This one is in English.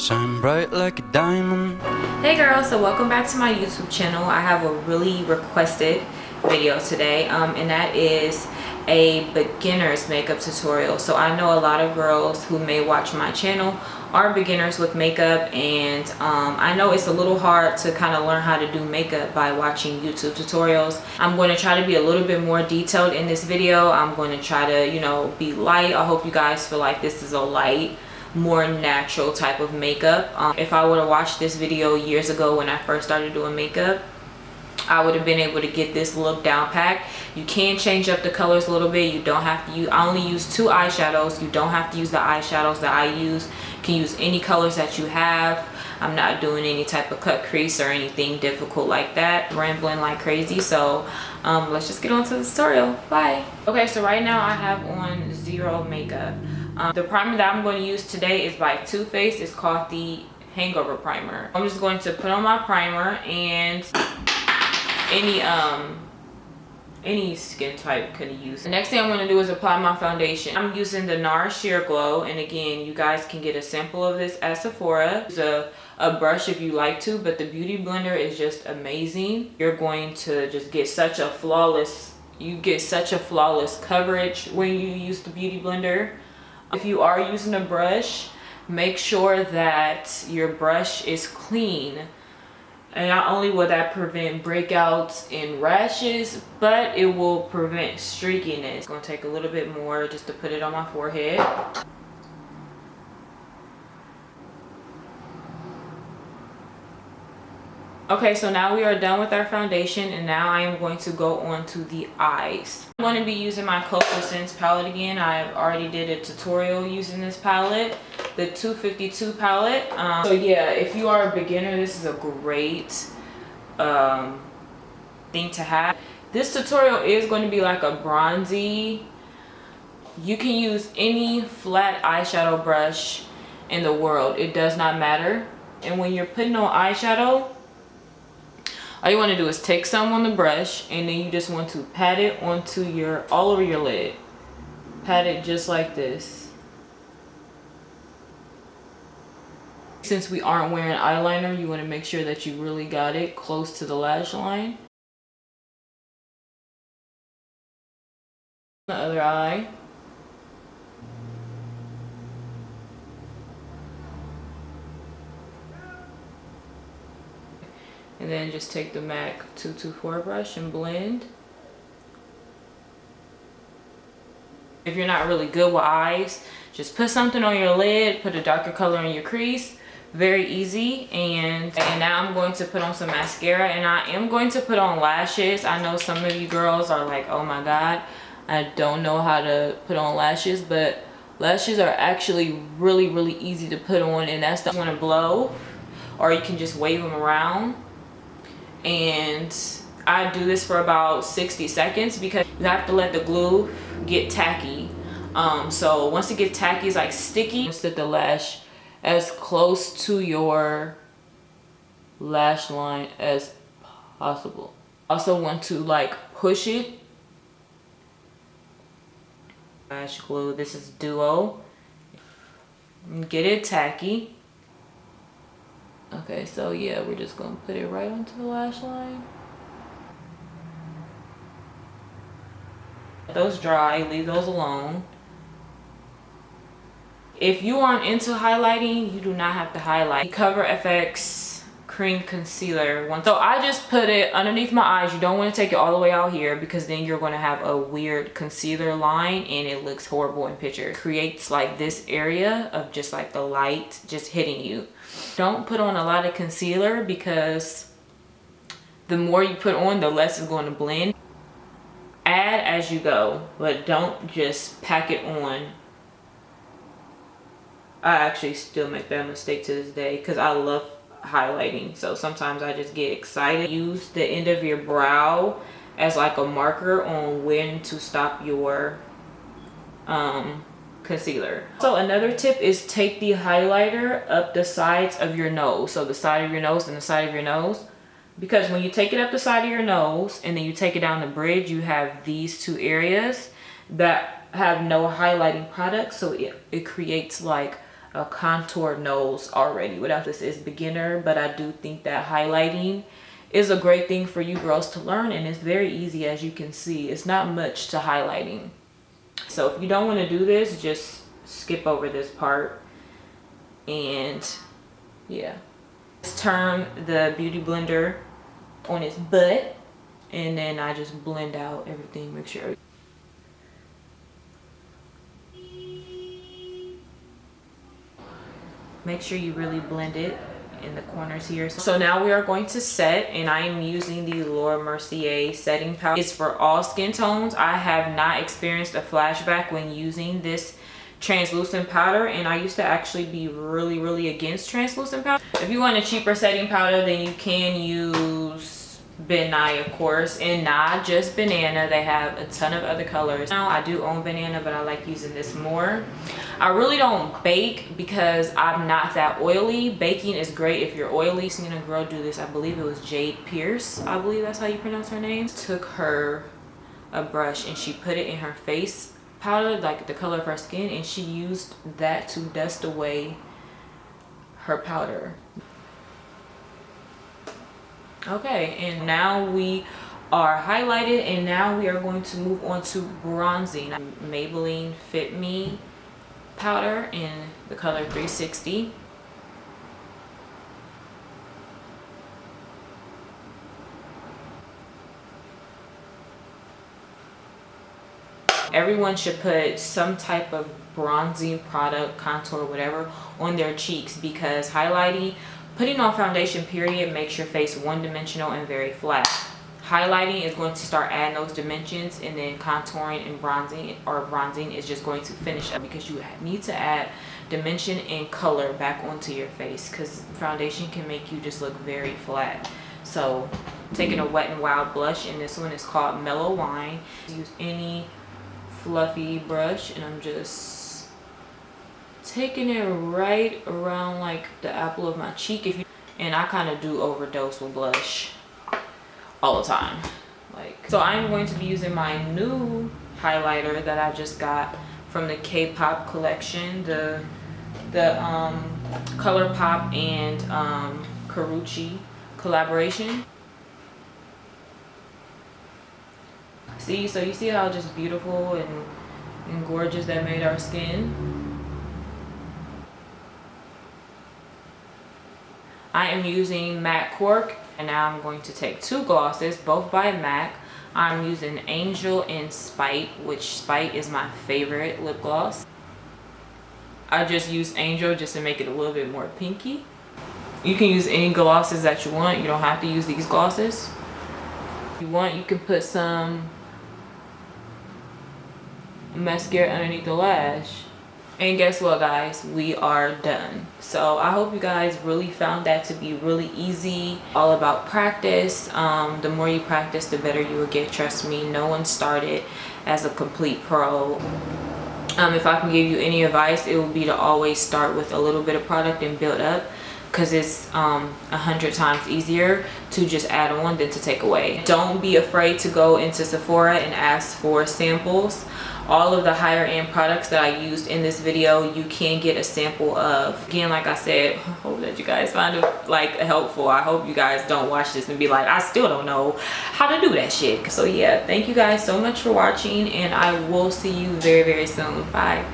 Shine bright like a diamond. Hey girls, so welcome back to my YouTube channel. I have a really requested video today, and that is a beginner's makeup tutorial. So I know a lot of girls who may watch my channel are beginners with makeup, and I know it's a little hard to kind of learn how to do makeup by watching YouTube tutorials. I'm going to try to be a little bit more detailed in this video. I'm going to try to, you know, be light. I hope you guys feel like this is a light, more natural type of makeup. If I would have watched this video years ago when I first started doing makeup, I would have been able to get this look down pat. You can change up the colors a little bit. You don't have to use, I only use 2 eyeshadows. You don't have to use the eyeshadows that I use. You can use any colors that you have. I'm not doing any type of cut crease or anything difficult like that, rambling like crazy. So let's just get on to the tutorial. Bye. Okay, so right now I have on zero makeup. The primer that I'm going to use today is by Too Faced. It's called the Hangover primer. I'm just going to put on my primer, and any skin type could use. The next thing I'm going to do is apply my foundation. I'm using the NARS Sheer Glow, and again, you guys can get a sample of this at Sephora. Use a brush if you like to, but the Beauty Blender is just amazing. You're going to just get such a flawless, coverage when you use the Beauty Blender. If you are using a brush, make sure that your brush is clean. And not only will that prevent breakouts and rashes, but it will prevent streakiness. It's going to take a little bit more just to put it on my forehead. Okay, so now we are done with our foundation, and now I am going to go on to the eyes. I'm going to be using my CoverFX palette again. I already did a tutorial using this palette, the 252 palette. So yeah, if you are a beginner, this is a great thing to have. This tutorial is going to be like a bronzy. You can use any flat eyeshadow brush in the world. It does not matter. And when you're putting on eyeshadow, all you want to do is take some on the brush, and then you just want to pat it onto all over your lid. Pat it just like this. Since we aren't wearing eyeliner, you want to make sure that you really got it close to the lash line. The other eye. And then just take the MAC 224 brush and blend. If you're not really good with eyes, just put something on your lid, put a darker color in your crease. Very easy. And now I'm going to put on some mascara, and I am going to put on lashes. I know some of you girls are like, oh my god, I don't know how to put on lashes, but lashes are actually really easy to put on, and that's the one to blow, or you can just wave them around. And I do this for about 60 seconds because you have to let the glue get tacky. So once it gets tacky, it's like sticky. Just set the lash as close to your lash line as possible. Also want to like push it. Lash glue, this is Duo. Get it tacky. Okay, so yeah, we're just gonna put it right onto the lash line. Let those dry, leave those alone. If you aren't into highlighting, you do not have to highlight. CoverFX cream concealer one. So I just put it underneath my eyes. You don't want to take it all the way out here, because then you're going to have a weird concealer line and it looks horrible in picture. It creates like this area of just like the light just hitting you. Don't put on a lot of concealer, because the more you put on, the less it's going to blend. Add as you go, but don't just pack it on. I actually still make that mistake to this day because I love highlighting, so sometimes I just get excited. Use the end of your brow as like a marker on when to stop your concealer. So another tip is take the highlighter up the sides of your nose, so the side of your nose and the side of your nose, because when you take it up the side of your nose and then you take it down the bridge, you have these 2 areas that have no highlighting product, so it creates like a contour nose already without this. Is beginner, but I do think that highlighting is a great thing for you girls to learn, and it's very easy. As you can see, it's not much to highlighting. So if you don't want to do this, just skip over this part. And yeah, just turn the beauty blender on its butt, and then I just blend out everything. Make sure you really blend it in the corners here. So now we are going to set, and I am using the Laura Mercier setting powder. It's for all skin tones. I have not experienced a flashback when using this translucent powder, and I used to actually be really against translucent powder. If you want a cheaper setting powder, then you can use Ben Nye, of course, and not just banana. They have a ton of other colors. Now I do own banana, but I like using this more. I really don't bake because I'm not that oily. Baking is great if you're oily. Seen a girl do this, I believe it was Jade Pierce, I believe that's how you pronounce her name. Took her a brush and she put it in her face powder, like the color of her skin, and she used that to dust away her powder. Okay, and now we are highlighted, and now we are going to move on to bronzing. Maybelline Fit Me powder in the color 360. Everyone should put some type of bronzing product, contour, whatever, on their cheeks, because highlighting, putting on foundation period, makes your face one-dimensional and very flat. Highlighting is going to start adding those dimensions, and then contouring and bronzing is just going to finish up, because you need to add dimension and color back onto your face, because foundation can make you just look very flat. So taking a Wet n Wild blush, and this one is called Mellow Wine. Use any fluffy brush, and I'm just taking it right around like the apple of my cheek. And I kind of do overdose with blush all the time. So I'm going to be using my new highlighter that I just got from the K-pop collection, the Colourpop and Karuchi collaboration. See, so you see how just beautiful and gorgeous that made our skin. I am using MAC Cork, and now I'm going to take two glosses, both by MAC. I'm using Angel and Spite, which Spite is my favorite lip gloss. I just use Angel just to make it a little bit more pinky. You can use any glosses that you want. You don't have to use these glosses. If you want, you can put some mascara underneath the lash. And guess what, guys, we are done. So I hope you guys really found that to be really easy. All about practice. The more you practice, the better you will get. Trust me, no one started as a complete pro. If I can give you any advice, it would be to always start with a little bit of product and build up, because it's 100 times easier to just add on than to take away. Don't be afraid to go into Sephora and ask for samples. All of the higher end products that I used in this video, you can get a sample of. Again, like I said, I hope that you guys find it helpful. I hope you guys don't watch this and be like, I still don't know how to do that shit. So yeah, thank you guys so much for watching, and I will see you very soon. Bye.